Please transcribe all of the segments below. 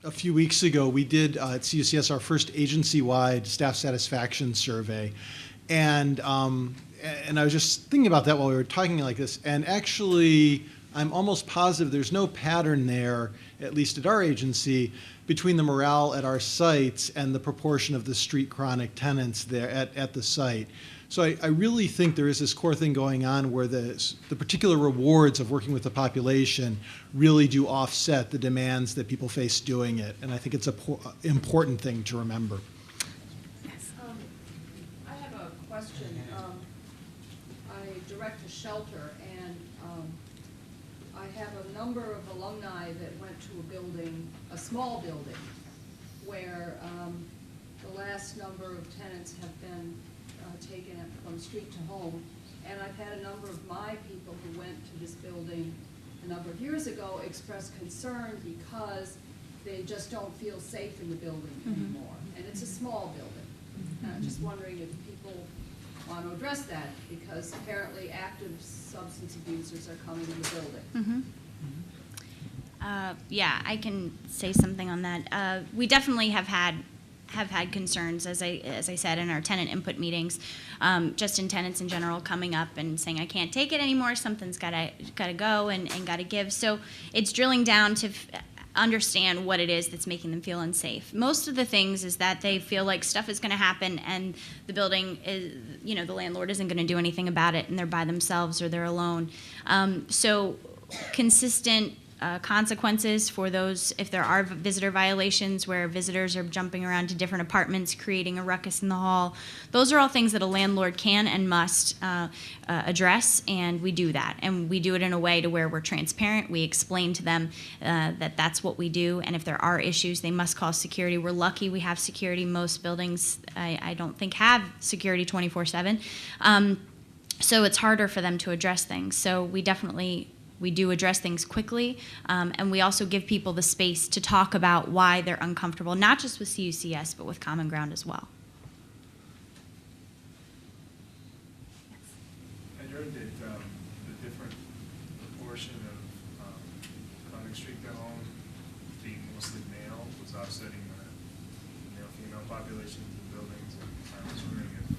a few weeks ago, we did at CUCS our first agency-wide staff satisfaction survey. And I was just thinking about that while we were talking like this. And actually, I'm almost positive there's no pattern there, at least at our agency, between the morale at our sites and the proportion of the street chronic tenants there at the site. So I really think there is this core thing going on where the particular rewards of working with the population really do offset the demands that people face doing it. And I think it's an important thing to remember. Yes. I have a question. I direct a shelter, and I have a number of alumni that went to a building, a small building, where the last number of tenants have been taken from street to home. And I've had a number of my people who went to this building a number of years ago express concern because they just don't feel safe in the building anymore. And it's a small building. And I'm just wondering if people want to address that, because apparently active substance abusers are coming in the building. Yeah, I can say something on that. We definitely have had concerns, as I said, in our tenant input meetings, just in tenants in general coming up and saying, I can't take it anymore, something's gotta go and gotta give. So it's drilling down to understand what it is that's making them feel unsafe. Most of the things is that they feel like stuff is gonna happen and the building is, the landlord isn't gonna do anything about it, and they're by themselves or they're alone. So consistent consequences for those, if there are visitor violations where visitors are jumping around to different apartments, creating a ruckus in the hall. Those are all things that a landlord can and must address, and we do that. And we do it in a way to where we're transparent. We explain to them that that's what we do, and if there are issues, they must call security. We're lucky we have security. Most buildings, I don't think, have security 24/7. So it's harder for them to address things. So we do address things quickly, and we also give people the space to talk about why they're uncomfortable, not just with CUCS, but with Common Ground as well. I heard that the different proportion of chronic street to home being mostly male was offsetting the male-female populations in buildings, and I was wondering if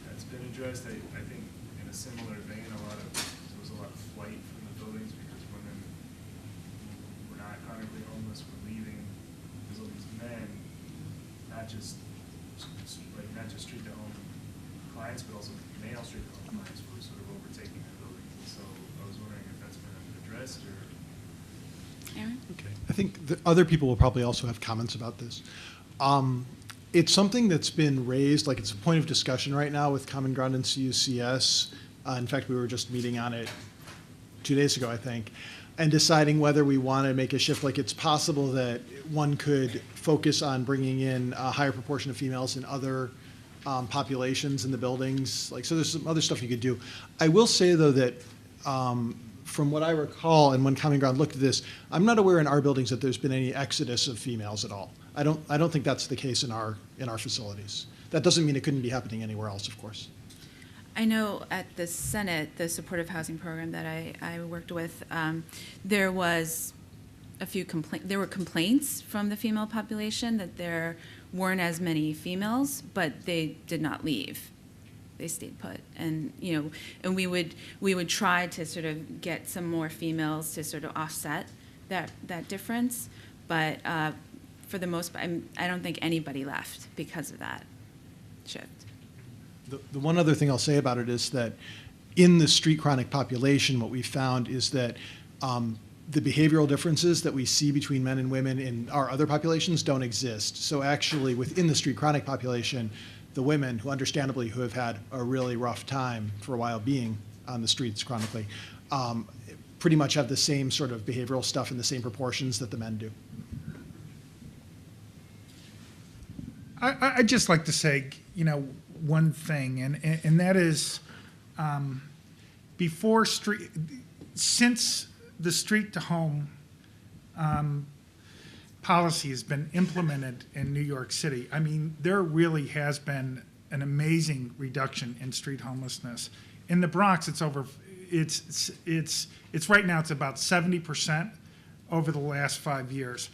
that's been addressed. I think in a similar vein, there was a lot of flight from the buildings because women who were not chronically homeless were leaving because all these men, not just street to home clients, but also male street to home clients were sort of overtaking the buildings. And so I was wondering if that's been addressed or. Aaron? Okay. I think the other people will probably also have comments about this. It's something that's been raised, like it's a point of discussion right now with Common Ground and CUCS. In fact, we were just meeting on it 2 days ago, I think, and deciding whether we want to make a shift. Like, it's possible that one could focus on bringing in a higher proportion of females in other populations in the buildings. Like, so there's some other stuff you could do. I will say, though, that from what I recall, and when Common Ground looked at this, I'm not aware in our buildings that there's been any exodus of females at all. I don't think that's the case in our facilities. That doesn't mean it couldn't be happening anywhere else, of course. I know at the Senate, the supportive housing program that I worked with, there was there were complaints from the female population that there weren't as many females, but they did not leave. They stayed put, and and we would try to sort of get some more females to sort of offset that difference, but for the most part, I don't think anybody left because of that shift. The one other thing I'll say about it is that in the street chronic population, what we found is that the behavioral differences that we see between men and women in our other populations don't exist. So actually, within the street chronic population, the women who understandably who have had a really rough time for a while being on the streets chronically, pretty much have the same sort of behavioral stuff in the same proportions that the men do. I'd just like to say, one thing, and that is, since the street to home policy has been implemented in New York City, I mean, there really has been an amazing reduction in street homelessness. In the Bronx, it's right now it's about 70% over the last 5 years.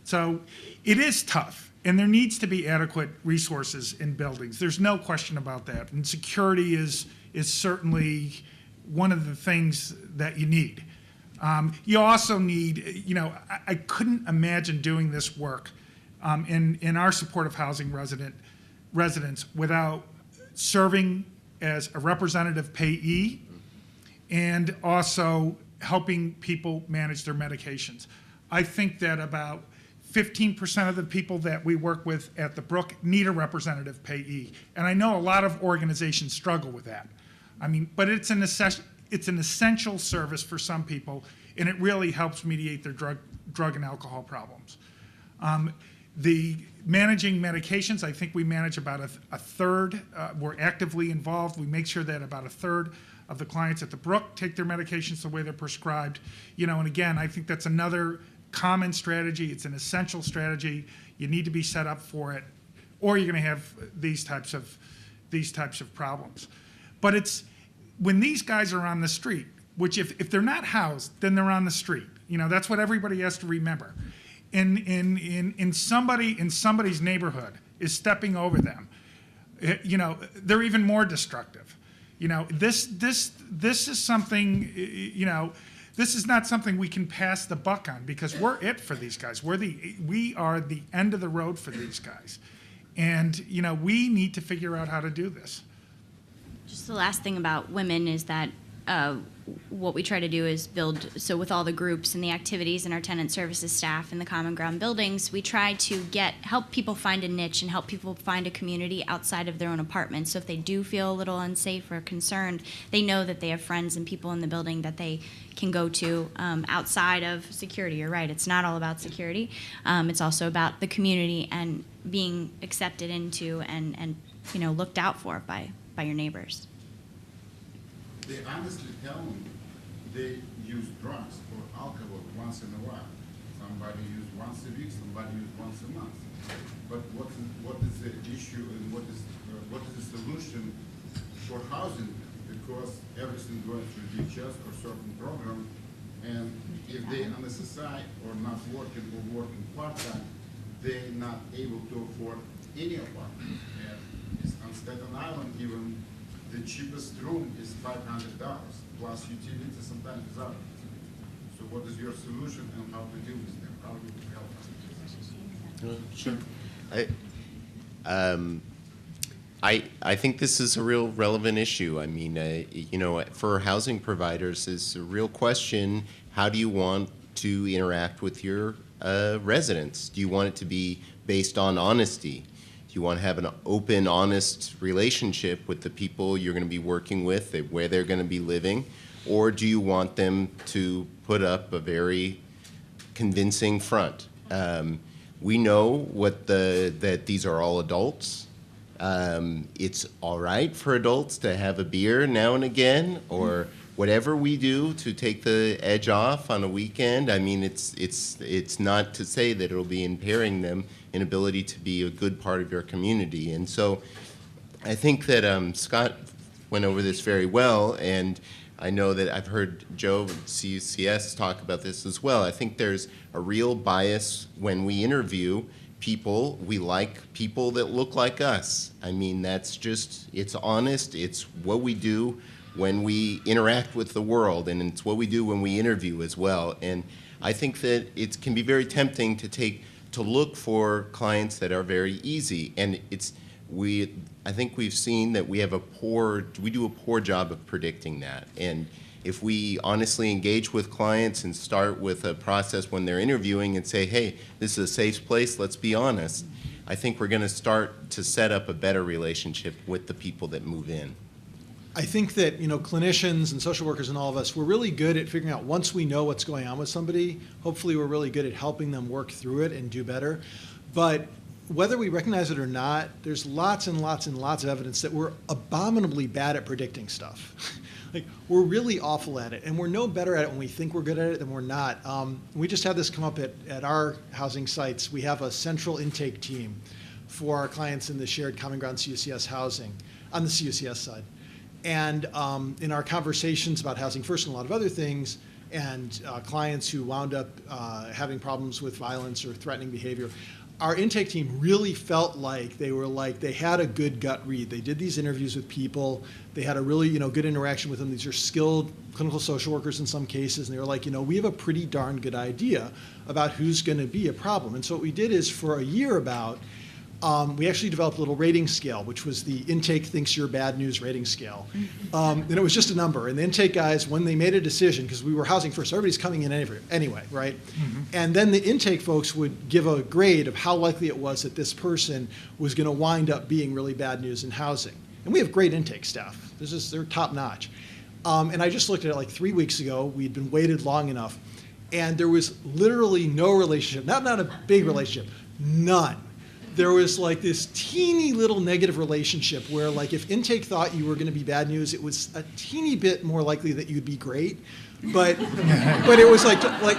So it is tough, and there needs to be adequate resources in buildings. There's no question about that. And security is certainly one of the things that you need. You also need, I couldn't imagine doing this work in our supportive housing residents without serving as a representative payee and also helping people manage their medications. I think that about 15% of the people that we work with at the Brook need a representative payee. And I know a lot of organizations struggle with that. But it's an essential service for some people, and it really helps mediate their drug and alcohol problems. The managing medications, I think we manage about a third. We're actively involved. We make sure that about a third of the clients at the Brook take their medications the way they're prescribed. And again, I think that's another common strategy. It's an essential strategy. You need to be set up for it, or you're going to have these types of problems. But it's when these guys are on the street, which if they're not housed, then they're on the street. That's what everybody has to remember. In somebody's neighborhood is stepping over them. They're even more destructive. This is something. This is not something we can pass the buck on, because we're it for these guys. We are the end of the road for these guys, and we need to figure out how to do this. Just the last thing about women is that what we try to do is build, so with all the groups and the activities and our tenant services staff in the common ground buildings, we try to help people find a niche and help people find a community outside of their own apartment. So if they do feel a little unsafe or concerned, they know that they have friends and people in the building that they can go to outside of security. You're right, it's not all about security. It's also about the community and being accepted into and looked out for by your neighbors. They honestly tell me they use drugs or alcohol once in a while. Somebody uses once a week, somebody uses once a month. But what is the issue and what is the solution for housing? Because everything going through DHS or certain program, and if they on the SSI or not working or working part-time, they're not able to afford any apartment. And it's on Staten Island even, the cheapest room is $500 plus utilities sometimes is out. So what is your solution and how to deal with them? How do you help? Sure. I think this is a real relevant issue. I mean, for housing providers, it's a real question. How do you want to interact with your residents? Do you want it to be based on honesty? Do you want to have an open, honest relationship with the people you're going to be working with, where they're going to be living? Or do you want them to put up a very convincing front? We know that these are all adults. It's all right for adults to have a beer now and again, or whatever we do to take the edge off on a weekend. I mean, it's not to say that it'll be impairing them in ability to be a good part of your community. And so I think that Scott went over this very well, and I know that I've heard Joe and CUCS talk about this as well. I think there's a real bias when we interview people. We like people that look like us. I mean, that's just, it's honest. It's what we do when we interact with the world, and it's what we do when we interview as well. And I think that it can be very tempting to look for clients that are very easy. And I think we've seen that we do a poor job of predicting that. And if we honestly engage with clients and start with a process when they're interviewing and say, hey, this is a safe place, let's be honest, I think we're going to start to set up a better relationship with the people that move in. I think that, clinicians and social workers and all of us, we're really good at figuring out, once we know what's going on with somebody, hopefully we're really good at helping them work through it and do better. But whether we recognize it or not, there's lots and lots and lots of evidence that we're abominably bad at predicting stuff. Like, we're really awful at it, and we're no better at it when we think we're good at it than we're not. We just had this come up at our housing sites. We have a central intake team for our clients in the shared common ground CUCS housing, on the CUCS side. And in our conversations about Housing First and a lot of other things, and clients who wound up having problems with violence or threatening behavior, our intake team really felt like they had a good gut read. They did these interviews with people. They had a really, good interaction with them. These are skilled clinical social workers in some cases, and they were like, we have a pretty darn good idea about who's going to be a problem. And so what we did is for a year we actually developed a little rating scale, which was the intake thinks you're bad news rating scale. And it was just a number. And the intake guys, when they made a decision, because we were housing first, so everybody's coming in anyway, right? And then the intake folks would give a grade of how likely it was that this person was going to wind up being really bad news in housing. And we have great intake staff. They're top notch. And I just looked at it like 3 weeks ago. We'd been waited long enough. And there was literally no relationship, not a big relationship, none. There was like this teeny little negative relationship where like if intake thought you were going to be bad news, it was a teeny bit more likely that you'd be great. But it was like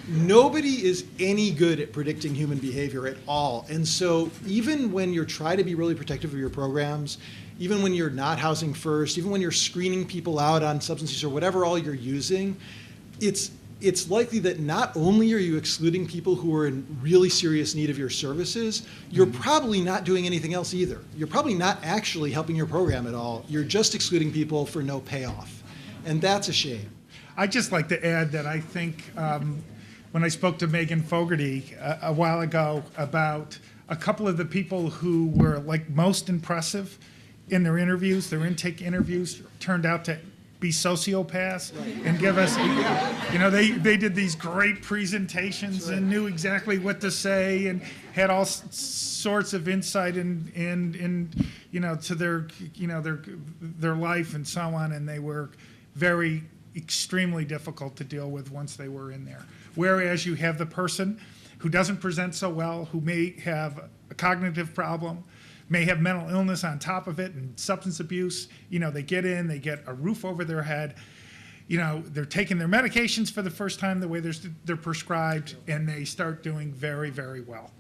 nobody is any good at predicting human behavior at all. And so even when you're trying to be really protective of your programs, even when you're not housing first, even when you're screening people out on substance use or whatever all you're using, it's likely that not only are you excluding people who are in really serious need of your services, you're probably not doing anything else either. You're probably not actually helping your program at all. You're just excluding people for no payoff. And that's a shame. I'd just like to add that I think when I spoke to Megan Fogarty a while ago about a couple of the people who were like most impressive in their interviews, their intake interviews, turned out to be sociopaths and give us, they did these great presentations and knew exactly what to say and had all sorts of insight to their life and so on, and they were very extremely difficult to deal with once they were in there. Whereas you have the person who doesn't present so well, who may have a cognitive problem, may have mental illness on top of it and substance abuse. They get in, they get a roof over their head. They're taking their medications for the first time the way they're prescribed, and they start doing very, very well.